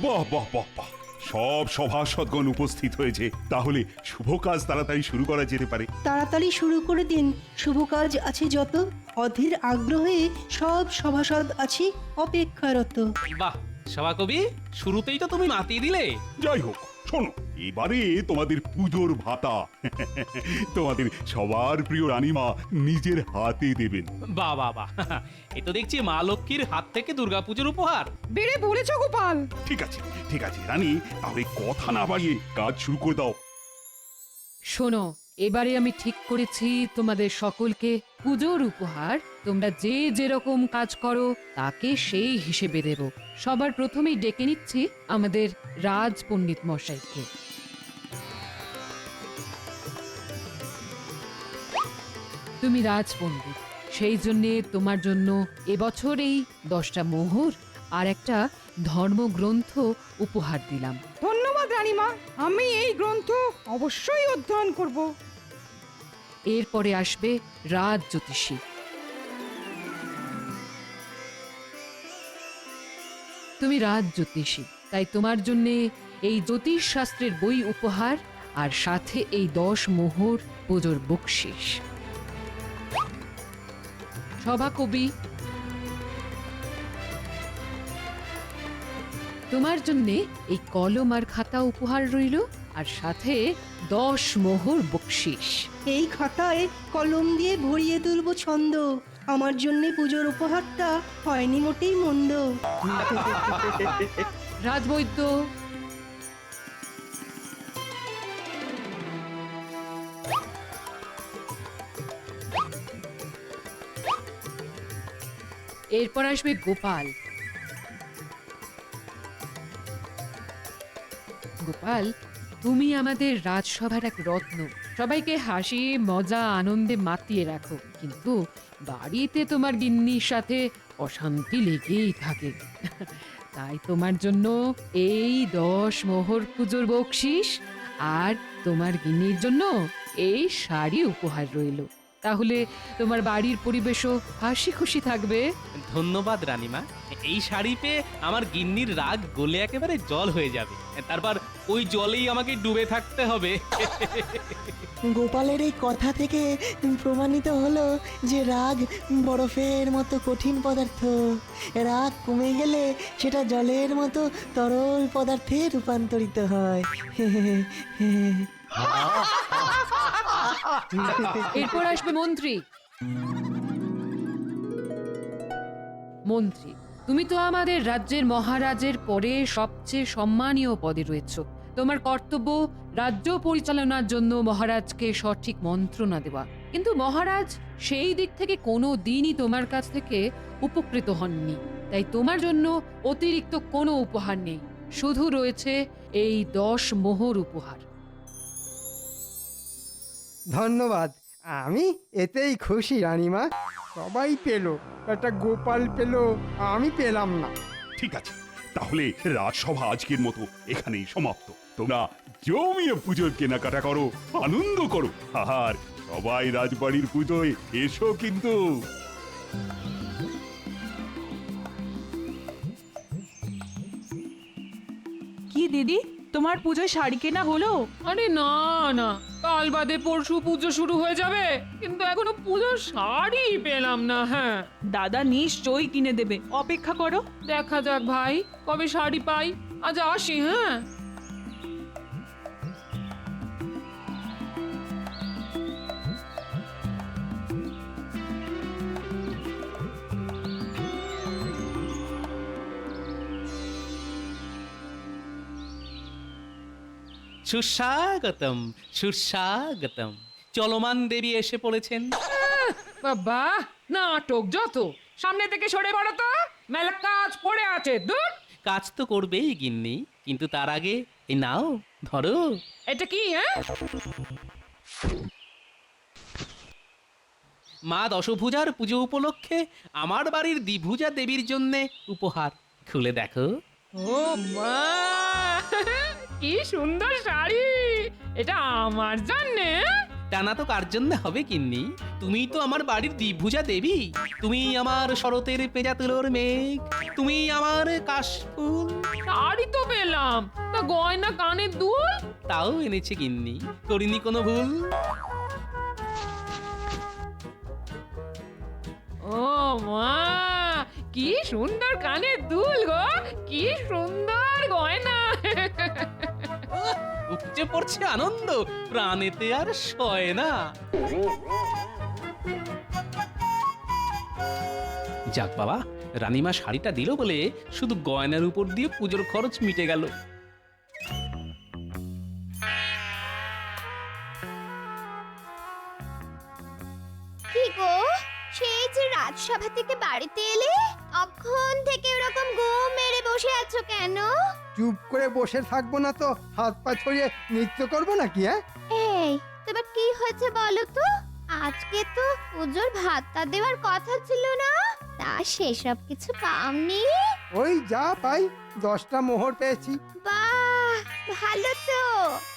বাহ বাহ বাহ বাহ, সব সভাসদগণ উপস্থিত হয়েছে, তাহলে শুভ কাজ তাড়াতাড়ি শুরু করা যেতে পারে। তাড়াতাড়ি শুরু করে দিন, শুভ কাজ আছে যত। অধীর আগ্রহে সব সভাসদ আছি অপেক্ষারত। বাহ সভাকবি, শুরুতেই তো তুমি মাতিয়ে দিলে। যাই হোক, শোনো, এবারে তোমাদের পুজোর ভাতা তোমাদের সবার প্রিয় রানীমা নিজের হাতে দেবেন। বাহ বাহ বাহ, এ তো দেখছি মা লক্ষ্মীর হাত থেকে দুর্গাপুজোর উপহার। বেড়ে বলেছো গোপাল। ঠিক আছে ঠিক আছে রানী, তাহলে কথা না বাড়িয়ে কাজ শুরু করে দাও। শোনো, এবারে আমি ঠিক করেছি তোমাদের সকলকে পুজোর উপহার তোমরা যে যেরকম কাজ করো তাকে সেই হিসেবে দেব। সবার প্রথমেই ডেকে নিচ্ছি আমাদের রাজ পণ্ডিত মশাইকে। তুমি রাজ পণ্ডিত, সেই জন্যে তোমার জন্য এবছর এই 10টা মোহর আর একটা ধর্মগ্রন্থ উপহার দিলাম। ধন্যবাদ রানীমা, আমি এই গ্রন্থ অবশ্যই অধ্যয়ন করব। এরপরে আসবে রাজ জ্যোতিষী। তুমি রাজ জ্যোতিষী, তাই তোমার জন্য এই জ্যোতিষ শাস্ত্রের বই উপহার আর সাথে এই 10 মোহর পুজোর বকশিস। সভাকবি, তোমার জন্য এই কলম আর খাতা উপহার রইল আর সাথে 10 মোহর বকশিস। এই খাতায় কলম দিয়ে ভরিয়ে তুলব ছন্দ। আমার জন্য পুজোর উপহারটা হয়নি মোটেই মন্দ। রাজবৈদ্য, এরপর আসবে গোপাল। গোপাল, তুমি আমাদের রাজসভার এক রত্ন, সবাইকে হাসি মজা আনন্দে মাতিয়ে রাখো, কিন্তু বাড়িতে তোমার গিন্নির সাথে অশান্তি লেগেই থাকে। তাই তোমার জন্য এই 10 মোহর পুজোর বকশিস আর তোমার গিন্নির জন্য এই শাড়ি উপহার রইল। তাহলে তোমার বাড়ির পরিবেশও হাসি খুশি থাকবে। ধন্যবাদ রানীমা, এই শাড়ি পেয়ে আমার গিন্নির রাগ গলে একেবারে জল হয়ে যাবে, তারপর ওই জলেই আমাকে ডুবে থাকতে হবে। গোপালের এই কথা থেকে প্রমাণিত হলো যে রাগ বরফের মতো কঠিন পদার্থ। রাগ কমে গেলে সেটা জলের মতো তরল পদার্থে রূপান্তরিত হয়। এরপর আসবে মন্ত্রী। মন্ত্রী, তুমি তো আমাদের রাজ্যের মহারাজের পরে সবচেয়ে সম্মানীয় পদে রয়েছ। তোমার কর্তব্য রাজ্য পরিচালনার জন্য মহারাজকে সঠিক মন্ত্রণা দেওয়া, কিন্তু মহারাজ সেই দিক থেকে কোনো দিনই তোমার কাছ থেকে উপকৃত হননি। তাই তোমার জন্য অতিরিক্ত কোনো উপহার নেই, শুধু রয়েছে এই 10 মোহর উপহার। ধন্যবাদ, আমি এতেই খুশি রানীমা। সবাই পেল, একটা গোপাল পেল, আমি পেলাম না। ঠিক আছে, তাহলে রাজসভা আজকের মতো এখানেই সমাপ্ত। তোমরা জমিয়ে পুজোর কেনাকাটা করো, আনন্দ করো, আর সবাই রাজবাড়ির পুজোয় এসো কিন্তু। কি দিদি, তোমার পুজোয় শাড়ি কেনা হলো? আরে না না, কাল বাদে পরশু পুজো শুরু হয়ে যাবে, কিন্তু এখনো পুজোর শাড়ি পেলাম না। হ্যাঁ, দাদা নিশ্চয়ই কিনে দেবে, অপেক্ষা করো। দেখা যাক ভাই, কবে শাড়ি পাই। আজ আসি। হ্যাঁ, সুস্বাগতম সুস্বাগতম, চলমান দেবী এসে পড়েছেন। বাবা, নাটক যত, সামনে থেকে সরে পড়ো তো, মেলা কাজ পড়ে আছে। দূর, কাজ তো করবেই গিন্নি, কিন্তু তার আগে এই নাও, ধরো। এটা কি? হ্যাঁ, মা দশভুজার পুজো উপলক্ষে আমার বাড়ির দ্বিভুজা দেবীর জন্য উপহার, খুলে দেখো। ও মা, কি সুন্দর শাড়ি! এটা আমার জন্যে? টানা তো কার জন্য হবে গিন্নি? তুমিই তো আমার বাড়ির দ্বিভুজা দেবী, তুমি আমার শরতের পেঁজা তুলোর মেঘ, তুমি আমার কাশফুল। শাড়ি তো পেলাম, তা গয়না কানের দুল? তাও এনেছে গিন্নি, করিনি কোনো ভুল। ও মা, কি সুন্দর কানের দুল গো, কি সুন্দর গয়না। উপচে পড়ছে আনন্দ, প্রাণেতে আর সয় না। যাক বাবা, রানীমা শাড়িটা দিল বলে শুধু গয়নার উপর দিয়ে পুজোর খরচ মিটে গেল। কি গো, সেই যে রাজসভা থেকে বাড়িতে এলে তখন থেকে ওরকম ঘুম মেরে বসে আছো কেন? চুপ করে বসে থাকবো না তো হাত পা ছড়িয়ে নৃত্য করবো নাকি? হ্যাঁ, এই তোমার কি হয়েছে বলো তো? আজকে তো পুজোর ভাতটা দেওয়ার কথা ছিল না, তা সেসব কিছু পাওনি? ওই যা পাই 10টা মোহর পেয়েছি। বাহ, ভালো তো।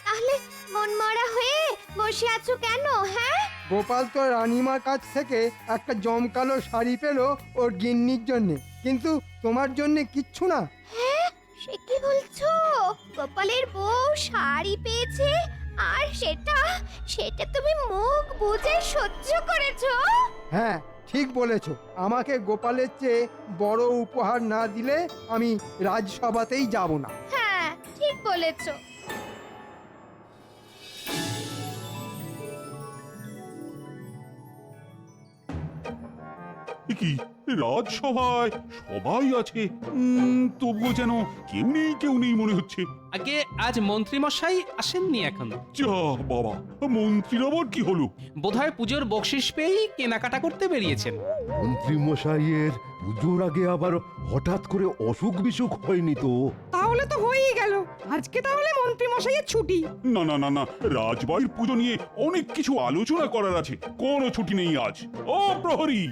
তাহলে মনমরা হয়ে বসে আছো কেন? হ্যাঁ, গোপাল তো রানীমার কাছ থেকে একটা জমকালো শাড়ি পেলো ওর গিন্নির জন্যে, কিন্তু তোমার জন্যে কিচ্ছু না। হ্যাঁ, সে কি বলছো? গোপালের বউ শাড়ি পেয়েছে আর সেটা সেটা তুমি মুখ বুজে সহ্য করেছো? হ্যাঁ, ঠিক বলেছো। আমাকে গোপালের চেয়ে বড় উপহার না দিলে আমি রাজসভাতেই যাব না। হ্যাঁ, ঠিক বলেছো। এ কি, রাজসভায় সবাই আছে, তবুও যেন কেউ নেই মনে হচ্ছে। আগে আজ মন্ত্রী মশাই আসেননি এখন। যা বাবা, মন্ত্রীর আবার কি হলো? বোধহয় পুজোর বকশিস পেয়েই কেনাকাটা করতে বেরিয়েছেন। মন্ত্রী মশাইয়ের পুজোর আগে আবার হঠাৎ করে অসুখ বিসুখ হয়নি তো? তাহলে তো হয়েই গেল, আজকে তাহলে মন্ত্রী মশাইয়ের ছুটি। না না না না, রাজবাড়ির পুজো নিয়ে অনেক কিছু আলোচনা করার আছে, কোনো ছুটি নেই আজ। ও প্রহরী,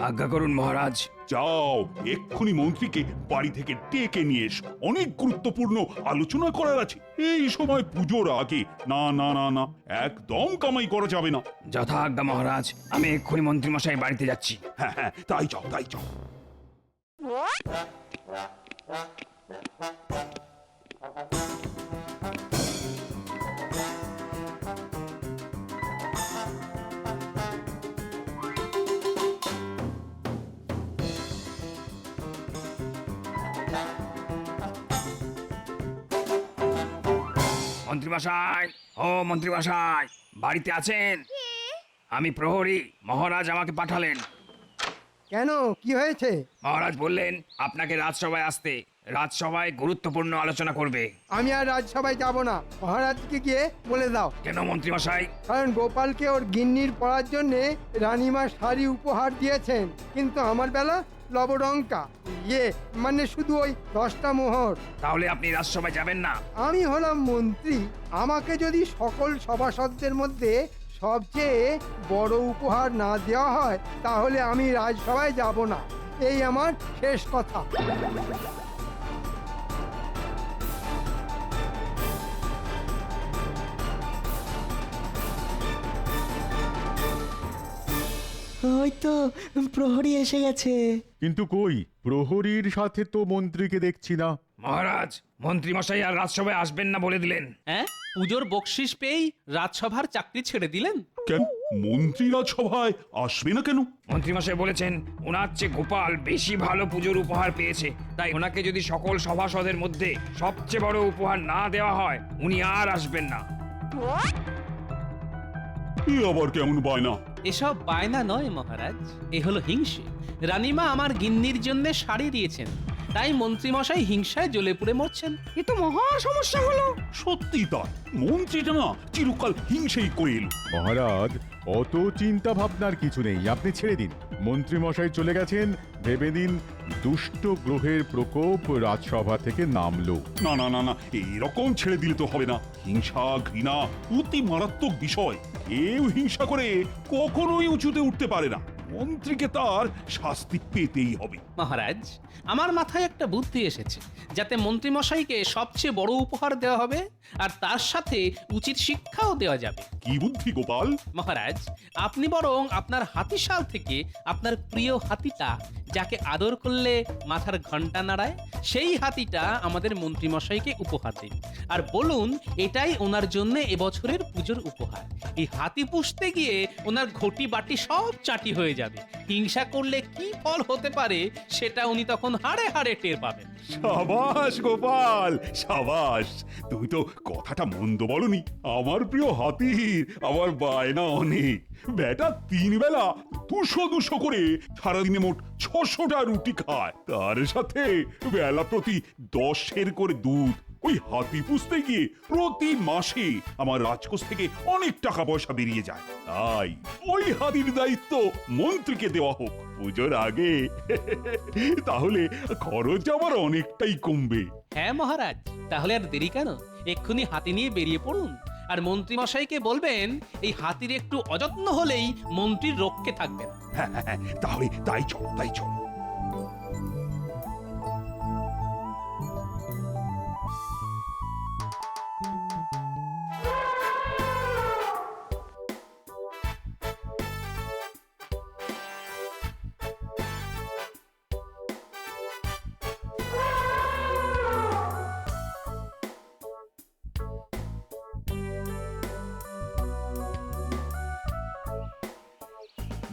আজ্ঞা করুন মহারাজ। যাও এক্ষুনি মন্ত্রীকে বাড়ি থেকে ডেকে নিয়ে এসো, অনেক গুরুত্বপূর্ণ আলোচনা করার আছে এই সময় পুজোর আগে। না না না না, একদম কামাই করা যাবে না। যথা আজ্ঞা মহারাজ, আমি এক্ষুনি মন্ত্রী মশাই বাড়িতে যাচ্ছি। হ্যাঁ হ্যাঁ, তাই যাও তাই যাও। মন্ত্রী মশাই, ও মন্ত্রী মশাই, বাড়িতে আছেন? আমি প্রহরী, মহারাজ আমাকে পাঠালেন। কেন, কি হয়েছে? মহারাজ বললেন আপনাকে রাজসভায় আসতে, রাজসভায় গুরুত্বপূর্ণ আলোচনা করবে। আমি আর রাজসভায় যাব না, মহারাজকে গিয়ে বলে দাও। কেন মন্ত্রী মশাই? কারণ গোপালকে ওর গিন্নির পড়ার জন্যে রানীমা শাড়ি উপহার দিয়েছেন, কিন্তু আমার বেলা লবডঙ্কা, মানে শুধু ওই 10টা মোহর। তাহলে আপনি রাজসভায় যাবেন না? আমি হলাম মন্ত্রী, আমাকে যদি সকল সভাসদদের মধ্যে সবচেয়ে বড় উপহার না দেওয়া হয় তাহলে আমি রাজসভায় যাব না, এই আমার শেষ কথা। ওই তো প্রহরী এসে গেছে। কিন্তু কই, প্রহরীর সাথে তো মন্ত্রীকে দেখছি না। মহারাজ, মন্ত্রী মশাই আর রাজসভায় আসবেন না বলে দিলেন। হ্যাঁ, পুজোর বকশিস পেয়েই রাজসভার চাকরি ছেড়ে দিলেন। কেন, মন্ত্রী রাজসভায় আসবে না কেন? মন্ত্রী মশাই বলেছেন ওনার চেয়ে গোপাল বেশি ভালো পুজোর উপহার পেয়েছে, তাই ওনাকে যদি সকল সভাসদের মধ্যে সবচেয়ে বড় উপহার না দেওয়া হয় উনি আর আসবেন না। এ আবার কেমন বায়না? এসব বায়না নয় মহারাজ, এ হলো হিংসে। রানীমা আমার গিন্নির জন্য শাড়ি দিয়েছেন, তাই মন্ত্রী মশাই হিংসায় জ্বলে পুড়ে মরছেন। এ তো মহা সমস্যা হলো। সত্যি তাই, মন্ত্রীটা না চিরকাল হিংসেই করে এলো। মহারাজ, অত চিন্তা ভাবনার কিছু নেই, আপনি ছেড়ে দিন। মন্ত্রী মশাই চলে গেছেন, ভেবে দিন দুষ্ট গ্রহের প্রকোপ রাজসভা থেকে নামলো। না না না না, এরকম ছেড়ে দিলে তো হবে না। হিংসা ঘৃণা অতি মারাত্মক বিষয়, কেউ হিংসা করে কখনোই উঁচুতে উঠতে পারে না। মন্ত্রীকে তার শাস্তি পেতেই হবে। মহারাজ, আমার মাথায় একটা বুদ্ধি এসেছে, যাতে মন্ত্রীমশাইকে সবচেয়ে বড় উপহার দেওয়া হবে আর তার সাথে উচিত শিক্ষাও দেওয়া যাবে। কি বুদ্ধি গোপাল? মহারাজ, আপনি বরং আপনার হাতিশাল থেকে আপনার প্রিয় হাতিটা, যাকে আদর করলে মাথার ঘন্টা নাড়ায়, সেই হাতিটা আমাদের মন্ত্রীমশাইকে উপহার দিন আর বলুন এটাই ওনার জন্য এবছরের পুজোর উপহার। এই হাতি পুষতে গিয়ে ওনার ঘটি বাটি সব চাটি হয়ে যাবে। হিংসা করলে কি ফল হতে পারে সেটা উনি তখন হাড়ে হাড়ে টের পাবেন। সাবাস গোপাল, সাবাস। তুমি তো কথাটা মন্দ বলনি। আমার প্রিয় হাতির আমার বায়না অনেক। বেটা 3 বেলা 200 করে সারাদিনে মোট 600টা রুটি খায়, তার সাথে বেলা প্রতি 10 করে দুধ। ওই হাতি পুষতে গিয়ে প্রতি মাসে আমার রাজকোষ থেকে অনেক টাকা পয়সা বেরিয়ে যায়। তাই ওই হাতির দায়িত্ব মন্ত্রীকে দেওয়া হোক পুজোর আগে। তাহলে খরচ আমার অনেকটাই কমবে। হ্যাঁ মহারাজ, তাহলে আর দেরি কেন? এক্ষুনি হাতি নিয়ে বেরিয়ে পড়ুন আর মন্ত্রী মশাইকে বলবেন এই হাতির একটু অযত্ন হলেই মন্ত্রীর রক্ষে থাকবেন। হ্যাঁ, তাহলে তাই চল, তাই চল।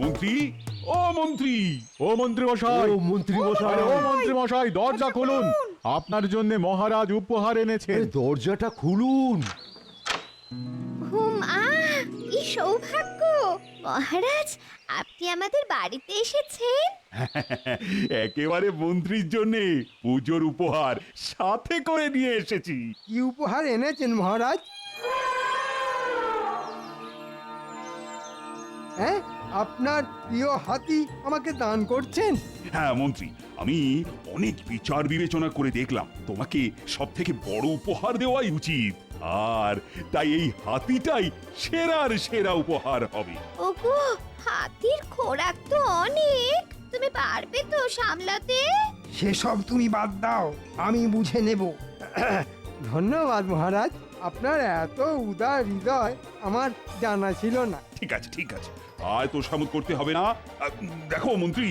মন্ত্রী, ও মন্ত্রী, ও মন্ত্রী মশাই, ও মন্ত্রী মশাই, ও মন্ত্রী মশাই, দরজা খুলুন। আপনার জন্য মহারাজ উপহার এনেছেন। দরজাটা খুলুন। কি সৌভাগ্য! মহারাজ, আপনি আমাদের বাড়িতে এসেছেন। একেবারে মন্ত্রীর জন্য পুজোর উপহার সাথে করে নিয়ে এসেছি। কি উপহার এনেছেন মহারাজ? হ্যাঁ, আপনার প্রিয় হাতি আমাকে দান করছেন? হ্যাঁ মন্ত্রী, আমি অনেক বিচার বিবেচনা করে দেখলাম তোমাকে সব থেকে বড় উপহার দেওয়াই উচিত, আর তাই এই হাতিটাই সেরার সেরা উপহার হবে। ওগো, হাতির খোরাক তো অনেক, তুমি পারবে তো সামলাতে? সেসব তুমি বাদ দাও, আমি বুঝে নেব। ধন্যবাদ মহারাজ, আপনার এত উদার হৃদয় আমার জানা ছিল না। ঠিক আছে, ঠিক আছে, আর তো সামুদ করতে হবে না। দেখো মন্ত্রী,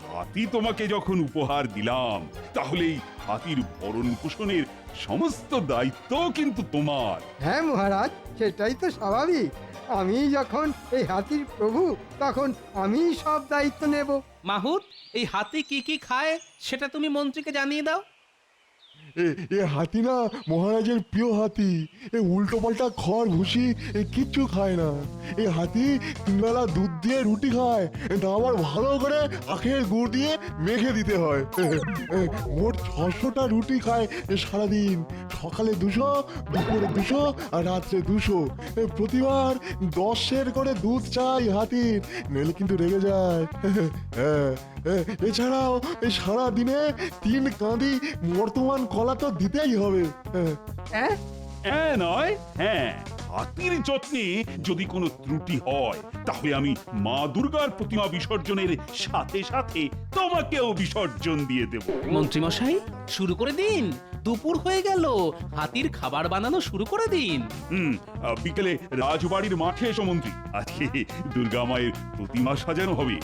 হাতি তোমাকে যখন উপহার দিলাম, তাহলে এই হাতির ভরণ পোষণের সমস্ত দায়িত্ব কিন্তু তোমার। হ্যাঁ মহারাজ, সেটাই তো স্বাভাবিক। আমি যখন এই হাতির প্রভু, তখন আমি সব দায়িত্ব নেব। মাহুত, এই হাতি কি কি খায় সেটা তুমি মন্ত্রীকে জানিয়ে দাও। এ হাতি না মহারাজের প্রিয় হাতি। এ উল্টো পাল্টা খড় ভুসি কিচ্ছু খায় না। এই হাতি 3 বেলা দুধ দিয়ে রুটি খায়, তা আবার ভালো করে আখের গুড় দিয়ে মেখে দিতে হয়। মোট 600টা রুটি খায় সারাদিন। সকালে 200, দুপুরে 200 আর রাত্রে 200। প্রতিবার 10 করে দুধ চাই হাতির, নইলে কিন্তু রেগে যায়। এছাড়াও সারা দিনে 3 কাঁদি বর্তমান কলা তো দিতেই হবে। হ্যাঁ নয়, হ্যাঁ, হাতির যত্নে যদি কোনো ত্রুটি হয়, তাহলে আমি মা দুর্গার প্রতিমা বিসর্জনের সাথে সাথে তোমাকেও বিসর্জন দিয়ে দেব। মন্ত্রী মশাই, শুরু করে দিন। দুপুর হয়ে গেল, হাতির খাবার বানানো শুরু করে দিন। বিকেলে রাজবাড়ির মাঠে এসো মন্ত্রী, আজকে দুর্গা মায়ের প্রতিমা সাজানো হবে।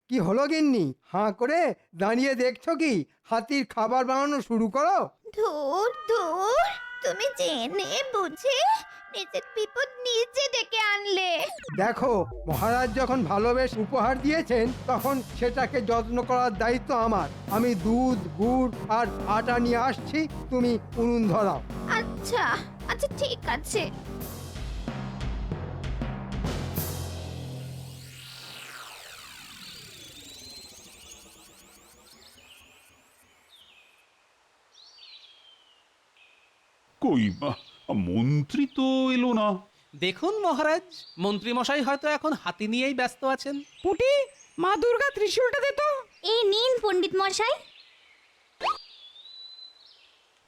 কি হলো গিন্নি, হাঁ করে দাঁড়িয়ে দেখছো কি? হাতির খাবার বানানো শুরু করো। ধুর ধুর, তুমি জেনে বুঝে নিজের বিপদ নিজে ডেকে আনলে। দেখো, মহারাজ যখন ভালোবেসে উপহার দিয়েছেন, তখন সেটাকে যত্ন করার দায়িত্ব আমার। আমি দুধ, গুড় আর আটা নিয়ে আসছি, তুমি উনুন ধরাও। আচ্ছা আচ্ছা, ঠিক আছে। কই মন্ত্রী তো এলো না। দেখুন মহারাজ, মন্ত্রী মশাই হয়তো এখন হাতি নিয়েই ব্যস্ত আছেন। পুটি, মা দুর্গা ত্রিশূলটা দে তো। এই নিন পণ্ডিত মশাই।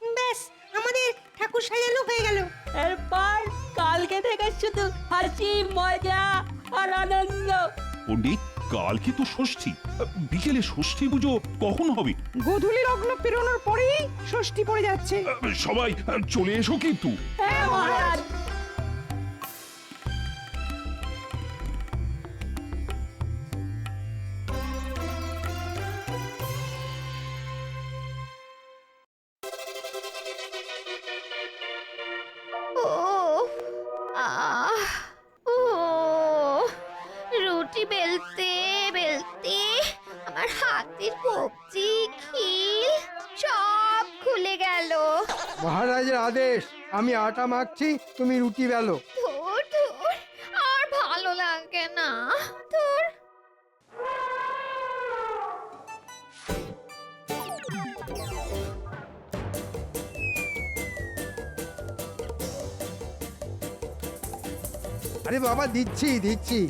ব্যাস, আমাদের ঠাকুর সাজানো হয়ে গেল। এরপর কালকে থেকে শুধু হাসি মজা আর আনন্দ। পণ্ডিত, কালকে তো ষষ্ঠী, বিকেলে ষষ্ঠী পুজো কখন হবে? গোধূলি লগ্ন পেরোনোর পরেই ষষ্ঠী পড়ে যাচ্ছে। সবাই চলে এসো কিন্তু। হ্যাঁ মহারাজ। ও আহ ও রুটি বেলতে বেলতে আমার হাতের কবজি খিল সব খুলে গেল। মহারাজের আদেশ, আমি আটা মাখছি, তুমি রুটি বেলো। ধুর ধুর, আর ভালো লাগে না। ধুর। আরে বাবা, দিচ্ছি দিচ্ছি।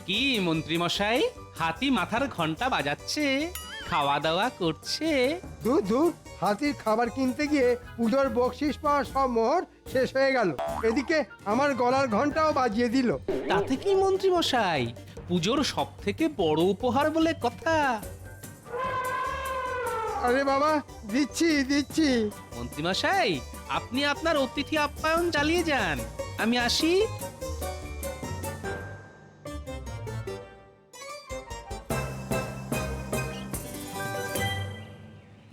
কি মন্ত্রী মশাই, হাতি মাথার ঘন্টা বাজাচ্ছে, খাওয়া দাওয়া করছে? দূর দূর, হাতির খাবার কিনতে গিয়ে পুজোর বকশিস পাওয়ার সব মোহর শেষ হয়ে গেল। এদিকে আমার গলার ঘন্টাও বাজিয়ে দিল। তাতে কি মন্ত্রী মশাই, পুজোর সব থেকে বড় উপহার বলে কথা। আরে বাবা, দিচ্ছি দিচ্ছি। মন্ত্রী মশাই, আপনি আপনার অতিথি আপ্যায়ন চালিয়ে যান, আমি আসি।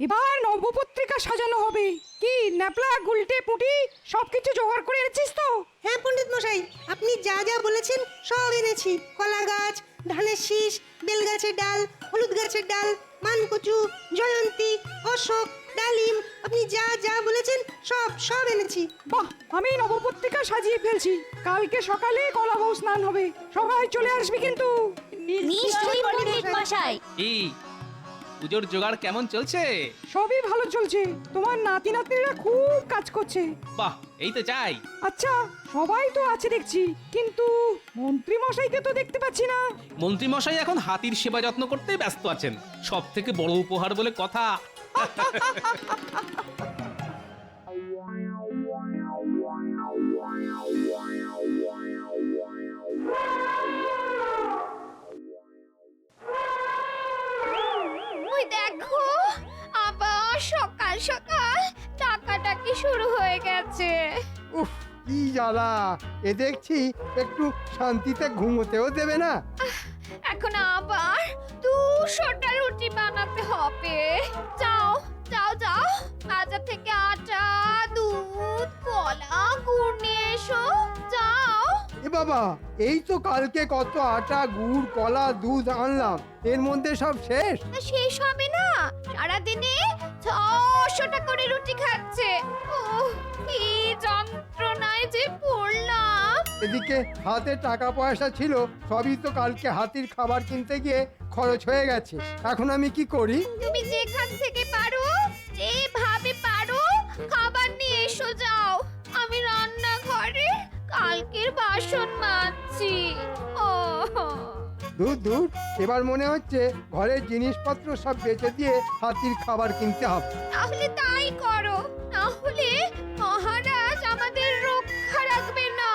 এবার নবপত্রিকা সাজানো হবে। কি ন্যাপলা গুলটে পুটি সবকিছু জোগাড় করে এনেছিস তো? হ্যাঁ পণ্ডিত মশাই, আপনি যা যা বলেছেন সব এনেছি। কলা গাছ, ধানের শীষ, বেল গাছের ডাল, হলুদ গাছের ডাল, মানকচু, জয়ন্তী, অশোক, ডালিম, আপনি যা যা বলেছেন সব সব এনেছি। বাহ, আমি নবপত্রিকা সাজিয়ে ফেলছি। কালকে সকালে কলা বউ স্নান হবে, সবাই চলে আসবি কিন্তু। নিশ্চয়ই পণ্ডিত মশাই। কি পুজোর জোগাড় কেমন চলছে? সবই ভালো চলছে, তোমার নাতি নাতনিরা খুব কাজ করছে। বাহ, এই তো চাই। আচ্ছা, সবাই তো আছে দেখছি, কিন্তু মন্ত্রী মশাইকে তো দেখতে পাচ্ছি না। মন্ত্রী মশাই এখন হাতির সেবা যত্ন করতেই ব্যস্ত আছেন, সব থেকে বড় উপহার বলে কথা। ওই দেখো, আবার সকাল সকাল টাকাটাকি শুরু হয়ে গেছে। উফ, কি জ্বালা! এ দেখছি একটু শান্তিতে ঘুমোতেও দেবে না। এখন আবার 200টা রুটি বানাতে হবে। যাও যাও যাও, বাজার থেকে আটা, দুধ, কলা, গুড় নিয়ে এসো। যাও। এ বাবা, এই তো কালকে কত আটা, গুড়, কলা, দুধ আনলাম, এর মধ্যে সব শেষ। তা শেষ হবে না, সারাদিনে 600টা করে রুটি খাচ্ছে। ও কি যন্ত্রণায় যে পড়লাম। এদিকে হাতে টাকা পয়সা ছিল, সবই তো কালকে হাতির খাবার কিনতে গিয়ে খরচ হয়ে গেছে। এখন আমি কি করি? তুমি যেখান থেকে পারো, যেভাবে পারো খাবার নিয়ে এসো। যাও, আমি রান্নাঘরে কালকের বাসন মাজছি। ও দূর দূর, এবার মনে হচ্ছে ঘরের জিনিসপত্র সব বেচে দিয়ে হাতির খাবার কিনতে হবে। তাহলে তাই করো, না হলে মহারাজ আমাদের রক্ষা রাখবে না।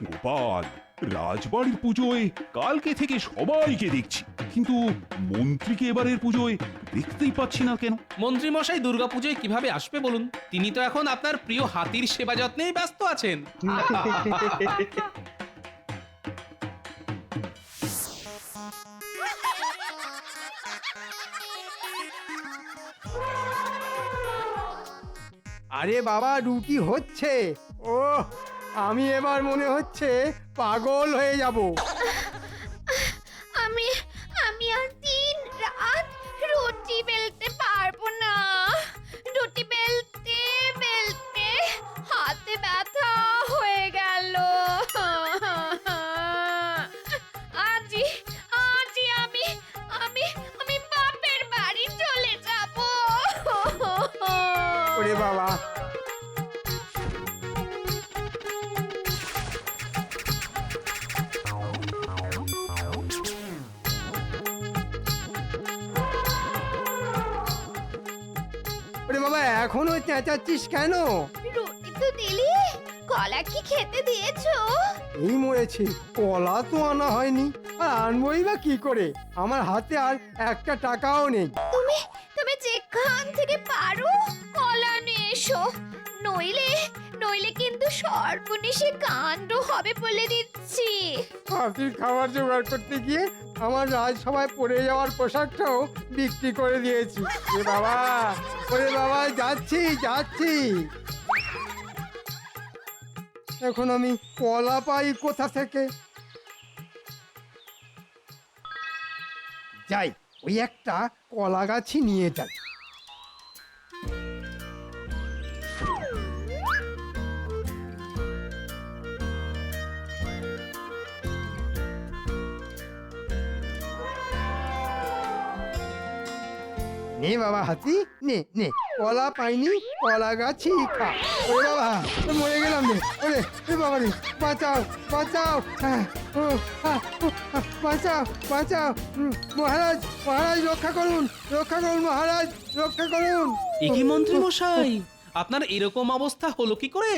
গোপাল, রাজবাড়ির পুজোয় কালকে থেকে সবাইকে দেখছি, কিন্তু মন্ত্রীকে এবারের পুজোয় দেখতেই পাচ্ছি না কেন? মন্ত্রী মশাই দুর্গাপুজোয় কিভাবে আসবে বলুন? তিনি তো এখন আপনার প্রিয় হাতির সেবা যত্নেই ব্যস্ত আছেন। আরে বাবা, রুটি হচ্ছে। ও, আমি এবার মনে হচ্ছে পাগল হয়ে যাব। আমি আমি আর দিন রাত রুটি বেলতে পারবো না। রুটি বেলতে বেলতে হাতে ব্যথা হয়ে গেল। আজই আজই আমি আমি আমি বাপের বাড়ি চলে যাব। এখনো চেঁচাচ্ছিস কেন? রুটি তো দিলি, কলা কি খেতে দিয়েছো? এই মরেছি, কলা তো আনা হয়নি, আর আনবই বা কি করে? আমার হাতে আর একটা টাকাও নেই। তুমি তুমি যেখান থেকে পারো কলা নিয়ে এসো, নইলে নইলে কিন্তু সর্বনেশে কাণ্ড হবে বলে দিচ্ছি। হাতির খাবার জোগাড় করতে গিয়ে আমার রাজসভায় পড়ে যাওয়ার পোশাকটাও বিক্রি করে দিয়েছি। এ বাবা, ওরে বাবা, যাচ্ছি যাচ্ছি। এখন আমি কলা পাই কোথা থেকে? যাই, ওই একটা কলা গাছই নিয়ে যাই। নে বাবা হাতি, নে নে, কলা পাইনি, কলা গাছই খা। ওরে বাবা, মরে গেলাম রে। ওরে বাবা রে, বাঁচাও বাঁচাও, বাঁচাও বাঁচাও। মহারাজ মহারাজ, রক্ষা করুন রক্ষা করুন, মহারাজ রক্ষা করুন। এ কি মন্ত্রী মশাই, আপনার এরকম অবস্থা হলো কি করে?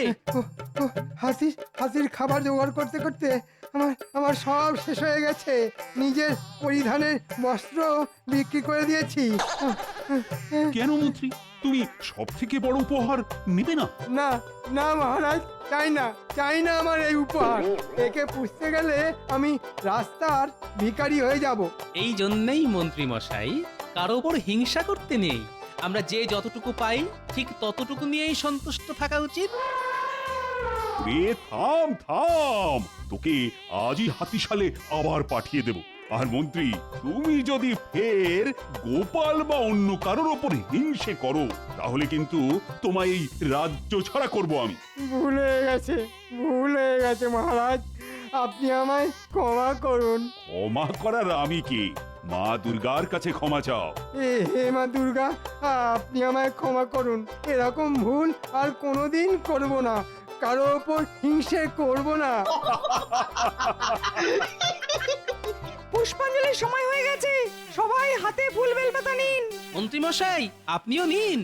হাতির খাবার জোগাড় করতে করতে আমার সব শেষ হয়ে গেছে। নিজের পরিধানের বস্ত্র বিক্রি করে দিয়েছি। কেন মন্ত্রী, তুমি সব থেকে বড় উপহার নেবে না? না না মহারাজ, চাই না আমার এই উপহার। একে পুষতে গেলে আমি রাস্তার ভিখারি হয়ে যাব। এই জন্যই মন্ত্রী মশাই, কারো ওপর হিংসা করতে নেই। আমরা যে যতটুকু পাই ঠিক ততটুকু নিয়েই সন্তুষ্ট থাকা উচিত। রে থাম থাম, তোকে আজই হাতিশালে আবার পাঠিয়ে দেব। আর মন্ত্রী, তুমি যদি ফের গোপাল বা অন্য কারোর ওপর হিংসে করো, তাহলে কিন্তু তোমায় এই রাজ্য ছাড়া করব আমি। ভুল হয়ে গেছে মহারাজ, আপনি আমায় ক্ষমা করুন। ক্ষমা করার আমি কি? মা দুর্গার কাছে ক্ষমা চাও। হে মা দুর্গা, আপনি আমায় ক্ষমা করুন। এরকম ভুল আর কোনোদিন করব না, কারো ওপর হিংসে করব না। পুষ্পাঞ্জলির সময় হয়ে গেছে, সবাই হাতে ফুল বেলপাতা নিন। মন্ত্রী মশাই, আপনিও নিন।